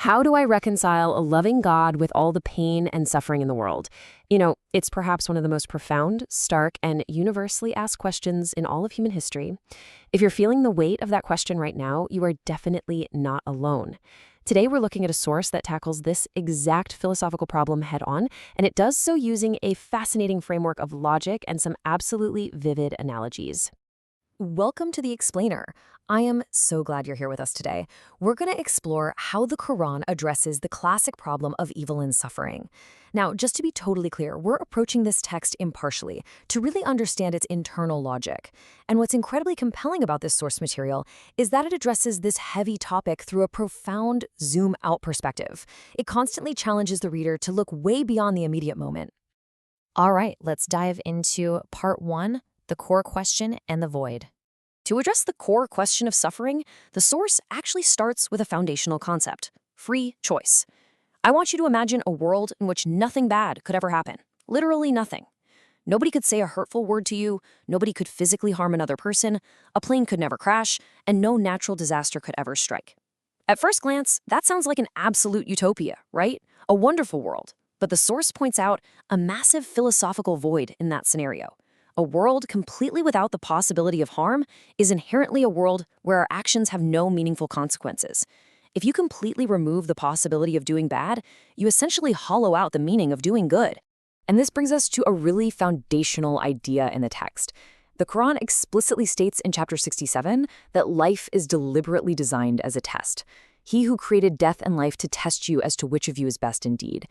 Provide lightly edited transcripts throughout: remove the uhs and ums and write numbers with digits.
How do I reconcile a loving God with all the pain and suffering in the world? It's perhaps one of the most profound, stark, and universally asked questions in all of human history. If you're feeling the weight of that question right now, you are definitely not alone. Today, we're looking at a source that tackles this exact philosophical problem head on, and it does so using a fascinating framework of logic and some absolutely vivid analogies. Welcome to The Explainer. I am so glad you're here with us today. We're going to explore how the Quran addresses the classic problem of evil and suffering. Now, just to be totally clear, we're approaching this text impartially to really understand its internal logic. And what's incredibly compelling about this source material is that it addresses this heavy topic through a profound zoom-out perspective. It constantly challenges the reader to look way beyond the immediate moment. All right, let's dive into part 1, the core question and the void. To address the core question of suffering, the source actually starts with a foundational concept: free choice. I want you to imagine a world in which nothing bad could ever happen. Literally nothing. Nobody could say a hurtful word to you, nobody could physically harm another person, a plane could never crash, and no natural disaster could ever strike. At first glance, that sounds like an absolute utopia, right? A wonderful world. But the source points out a massive philosophical void in that scenario. A world completely without the possibility of harm is inherently a world where our actions have no meaningful consequences. If you completely remove the possibility of doing bad, you essentially hollow out the meaning of doing good. And this brings us to a really foundational idea in the text. The Quran explicitly states in chapter 67 that life is deliberately designed as a test. He who created death and life to test you as to which of you is best indeed.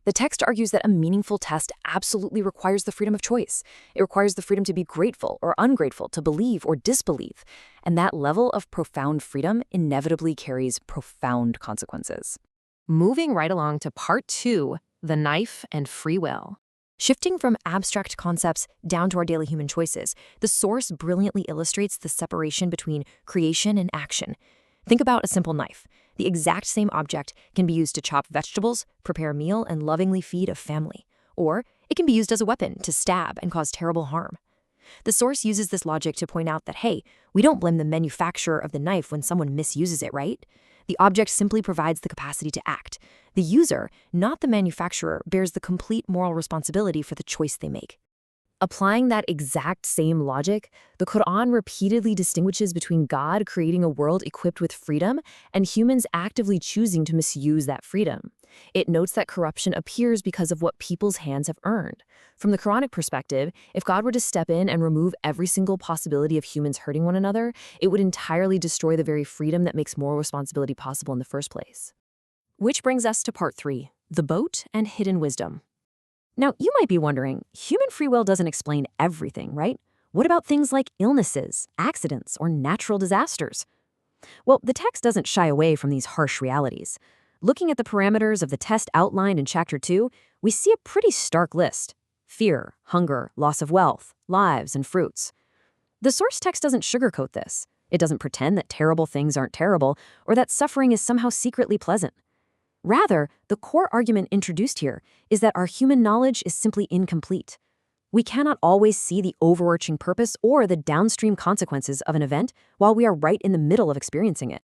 The text argues that a meaningful test absolutely requires the freedom of choice. It requires the freedom to be grateful or ungrateful, to believe or disbelieve. And that level of profound freedom inevitably carries profound consequences. Moving right along to part 2, the knife and free will. Shifting from abstract concepts down to our daily human choices, the source brilliantly illustrates the separation between creation and action. Think about a simple knife. The exact same object can be used to chop vegetables, prepare a meal, and lovingly feed a family. Or it can be used as a weapon to stab and cause terrible harm. The source uses this logic to point out that, hey, we don't blame the manufacturer of the knife when someone misuses it, right? The object simply provides the capacity to act. The user, not the manufacturer, bears the complete moral responsibility for the choice they make. Applying that exact same logic, the Quran repeatedly distinguishes between God creating a world equipped with freedom and humans actively choosing to misuse that freedom. It notes that corruption appears because of what people's hands have earned. From the Quranic perspective, if God were to step in and remove every single possibility of humans hurting one another, it would entirely destroy the very freedom that makes moral responsibility possible in the first place. Which brings us to part 3, the boat and hidden wisdom. Now, you might be wondering, human free will doesn't explain everything, right? What about things like illnesses, accidents, or natural disasters? Well, the text doesn't shy away from these harsh realities. Looking at the parameters of the test outlined in chapter 2, we see a pretty stark list: fear, hunger, loss of wealth, lives, and fruits. The source text doesn't sugarcoat this. It doesn't pretend that terrible things aren't terrible or that suffering is somehow secretly pleasant. Rather, the core argument introduced here is that our human knowledge is simply incomplete. We cannot always see the overarching purpose or the downstream consequences of an event while we are right in the middle of experiencing it.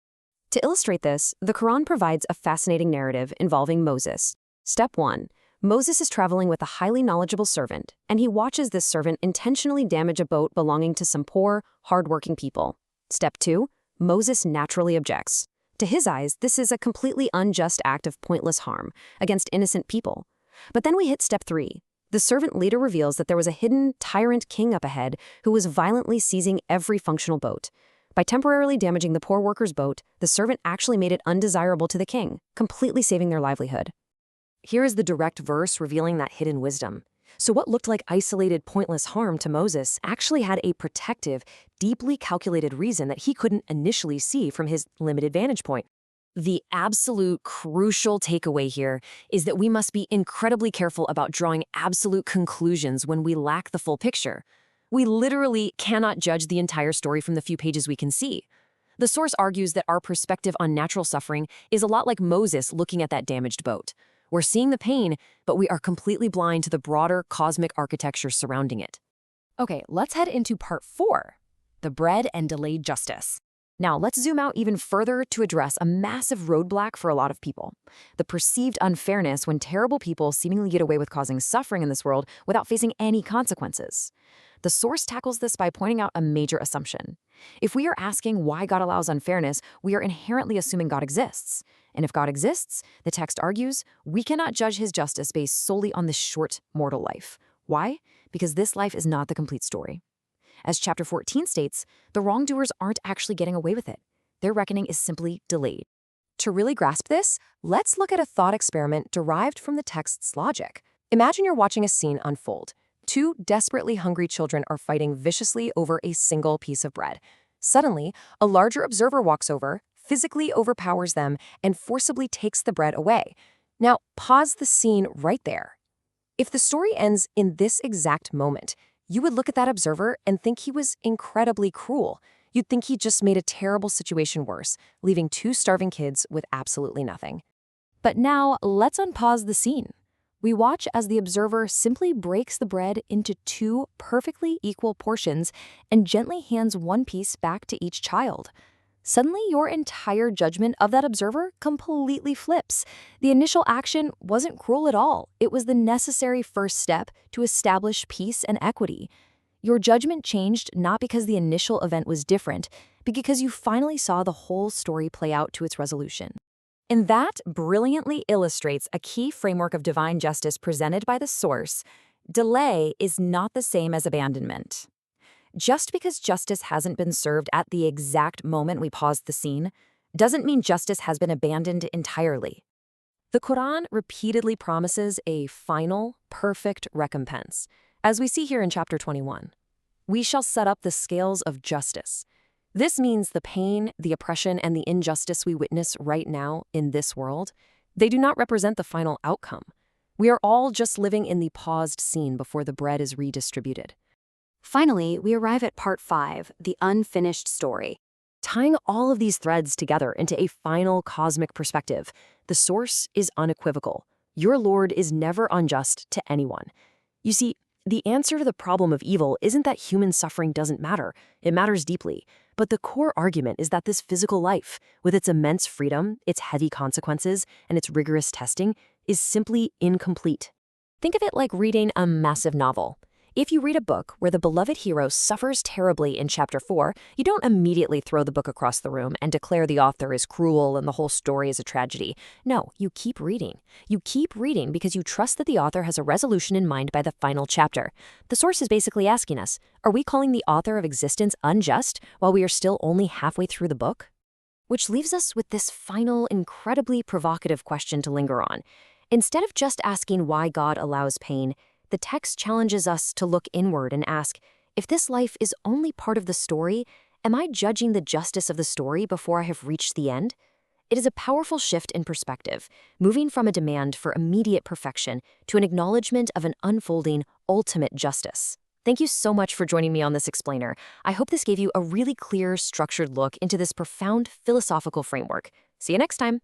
To illustrate this, the Quran provides a fascinating narrative involving Moses. Step 1. Moses is traveling with a highly knowledgeable servant, and he watches this servant intentionally damage a boat belonging to some poor, hardworking people. Step 2. Moses naturally objects. To his eyes, this is a completely unjust act of pointless harm against innocent people. But then we hit step 3. The servant later reveals that there was a hidden tyrant king up ahead who was violently seizing every functional boat. By temporarily damaging the poor worker's boat, the servant actually made it undesirable to the king, completely saving their livelihood. Here is the direct verse revealing that hidden wisdom. So what looked like isolated, pointless harm to Moses actually had a protective, deeply calculated reason that he couldn't initially see from his limited vantage point. The absolute crucial takeaway here is that we must be incredibly careful about drawing absolute conclusions when we lack the full picture. We literally cannot judge the entire story from the few pages we can see. The source argues that our perspective on natural suffering is a lot like Moses looking at that damaged boat. We're seeing the pain, but we are completely blind to the broader cosmic architecture surrounding it. Okay, let's head into part 4, the bread and delayed justice. Now, let's zoom out even further to address a massive roadblock for a lot of people: the perceived unfairness when terrible people seemingly get away with causing suffering in this world without facing any consequences. The source tackles this by pointing out a major assumption. If we are asking why God allows unfairness, we are inherently assuming God exists. And if God exists, the text argues, we cannot judge his justice based solely on this short mortal life. Why? Because this life is not the complete story. As chapter 14 states, the wrongdoers aren't actually getting away with it. Their reckoning is simply delayed. To really grasp this, let's look at a thought experiment derived from the text's logic. Imagine you're watching a scene unfold. Two desperately hungry children are fighting viciously over a single piece of bread. Suddenly, a larger observer walks over, physically overpowers them, and forcibly takes the bread away. Now, pause the scene right there. If the story ends in this exact moment, you would look at that observer and think he was incredibly cruel. You'd think he just made a terrible situation worse, leaving two starving kids with absolutely nothing. But now, let's unpause the scene. We watch as the observer simply breaks the bread into two perfectly equal portions and gently hands one piece back to each child. Suddenly, your entire judgment of that observer completely flips. The initial action wasn't cruel at all. It was the necessary first step to establish peace and equity. Your judgment changed not because the initial event was different, but because you finally saw the whole story play out to its resolution. And that brilliantly illustrates a key framework of divine justice presented by the source. Delay is not the same as abandonment. Just because justice hasn't been served at the exact moment we paused the scene, doesn't mean justice has been abandoned entirely. The Quran repeatedly promises a final, perfect recompense, as we see here in chapter 21. We shall set up the scales of justice. This means the pain, the oppression, and the injustice we witness right now in this world, they do not represent the final outcome. We are all just living in the paused scene before the bread is redistributed. Finally, we arrive at part 5, the unfinished story. Tying all of these threads together into a final cosmic perspective, the source is unequivocal. Your Lord is never unjust to anyone. You see, the answer to the problem of evil isn't that human suffering doesn't matter. It matters deeply. But the core argument is that this physical life, with its immense freedom, its heavy consequences, and its rigorous testing, is simply incomplete. Think of it like reading a massive novel. If you read a book where the beloved hero suffers terribly in chapter 4, you don't immediately throw the book across the room and declare the author is cruel and the whole story is a tragedy. No, you keep reading. You keep reading because you trust that the author has a resolution in mind by the final chapter. The source is basically asking us, are we calling the author of existence unjust while we are still only halfway through the book? Which leaves us with this final, incredibly provocative question to linger on. Instead of just asking why God allows pain, the text challenges us to look inward and ask, if this life is only part of the story, am I judging the justice of the story before I have reached the end? It is a powerful shift in perspective, moving from a demand for immediate perfection to an acknowledgement of an unfolding, ultimate justice. Thank you so much for joining me on this explainer. I hope this gave you a really clear, structured look into this profound philosophical framework. See you next time.